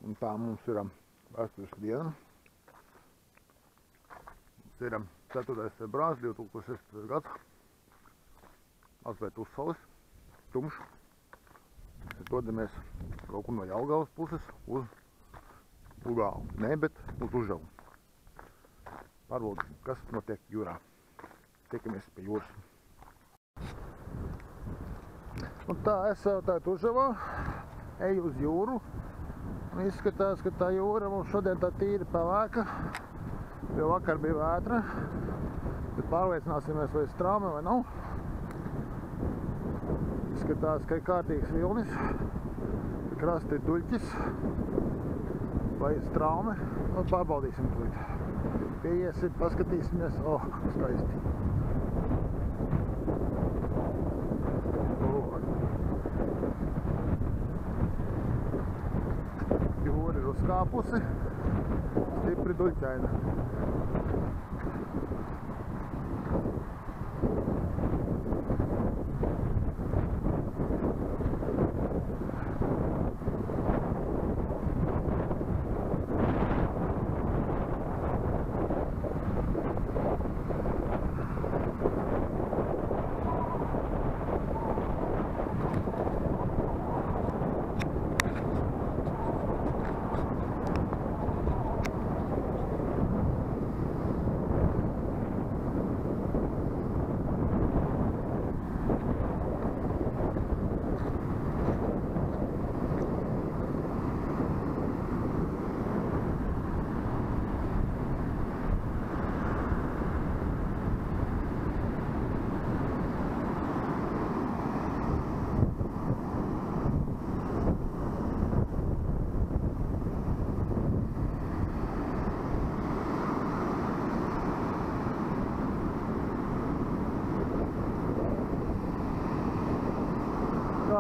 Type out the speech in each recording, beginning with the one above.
Un tā mums ir vēsturiska diena. Mums ir 4. februārs 2016. gads. Mazliet uzsalis, tumšs. Mēs dodamies kaut kur no Jelgavas puses uz Ugālu. Ne, bet uz Užavu. Pārbaudīsim, kas notiek jūrā. Tiekamies pie jūras. Un tā, es tagad Užavā, eju uz jūru. Un izskatās, ka tā jūra mums šodien tā tīri pelēka, jo vakar bija vētra. Bet pārliecināsimies, vai strāme vai nav. Izskatās, ka ir kārtīgs vilnis, ka krasti ir duļķis, vai strāme. Un pārbaudīsim tūlīt. Pieiesim, paskatīsimies. O, skaisti. Jūra ir uzkāpusi, stipri duļķaina.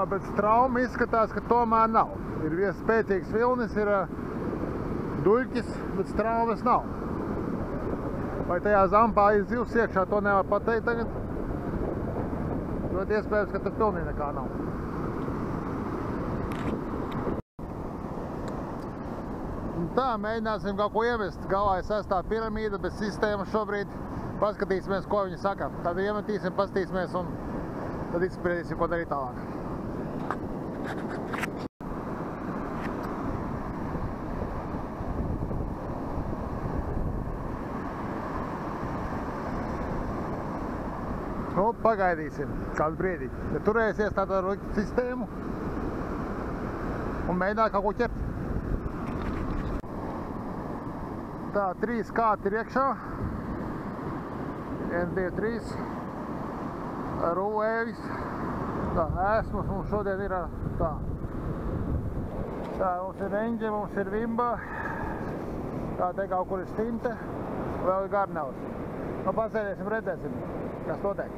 Bet strauma izskatās, ka tomēr nav. Ir viens spēcīgs vilnis, ir duļķis, bet straumes nav. Vai tajā zampā ir zivs iekšā, to nevar pateikt tagad. Ļoti iespējams, ka tur pilnīgi nekā nav. Un tā, mēģināsim kaut ko iemest. Galā ir 6. piramīda bez sistēmas šobrīd. Paskatīsimies, ko viņi saka. Tad iemetīsim, paskatīsimies un tad izspriedīsim, ko darīt tālāk. Nu, pagaidīsim kādu brīdi. Ja turēsies tādu ar sistēmu un mēģināt kaut ko ķert. Tā, 3 kāti ir iekšā. 1, 2, 3. Rulēvis. Tā, esmas mums šodien ir tā. Tā, mums ir reņģe, mums ir vimba. Tā, te kaut kur ir stinte. Vēl ir garnavs. Nu, pasēdēsim, redzēsim, kas notiek.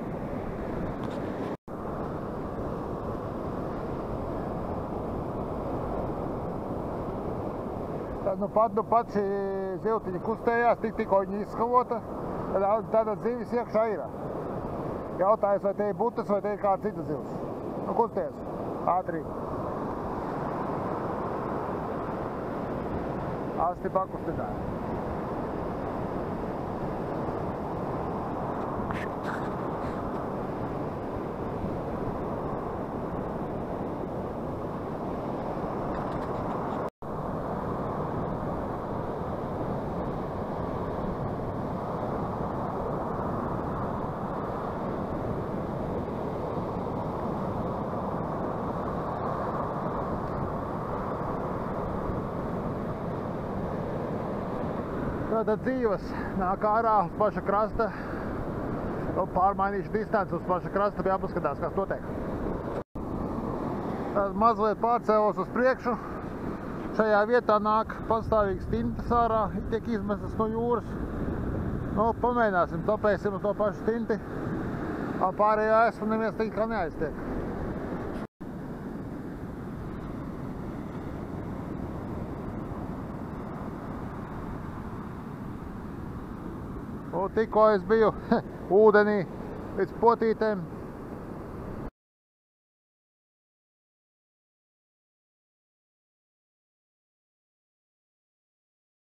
Tad nu pat šī zivtiņa kustējās, tikko viņa izskalota. Tātad zivis iekšā ir. Jautājums, vai te ir butas, vai te ir kāda cita zivs. Nu, kusties. Ātri. Asti pakustināja. Tātad dzīves nāk ārā uz paša krasta. Pārmainīšu distanci uz paša krasta, bija jāpaskatās, kas notiek. Tātad mazliet pārcēlos uz priekšu. Šajā vietā nāk pastāvīgas tintas ārā, tiek izmestas no jūras. Nu, pamēģināsim, topēsim uz to pašu tinti. Pārējā esmu neviens tik kā neaiztiek. Tikko es biju ūdenī līdz potītēm,